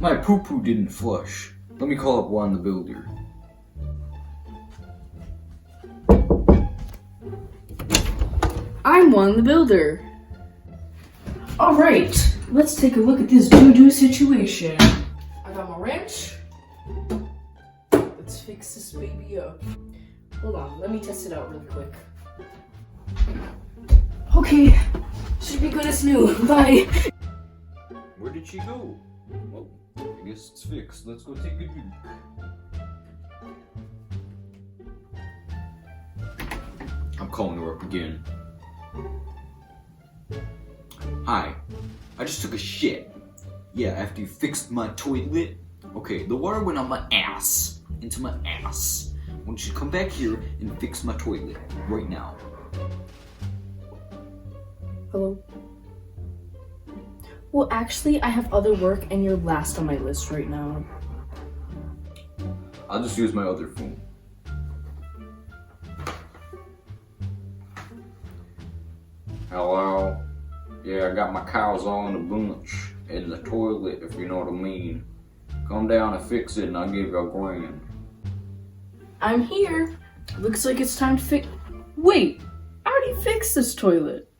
My poo-poo didn't flush. Let me call up Juan the Builder. I'm Juan the Builder. Alright, let's take a look at this doo-doo situation. I got my wrench. Let's fix this baby up. Hold on, let me test it out really quick. Okay, should be good as new. Bye. Where did she go? Well, I guess it's fixed. Let's go take a look. I'm calling her up again. Hi, I just took a shit. Yeah, after you fixed my toilet. Okay, the water went on my ass. Into my ass. I want you to come back here and fix my toilet. Right now. Hello? Well, actually, I have other work and you're last on my list right now. I'll just use my other phone. Hello? Yeah, I got my cows all in a bunch in the toilet, if you know what I mean. Come down and fix it and I'll give you $1,000. I'm here. Looks like it's time to fix. Wait, I already fixed this toilet.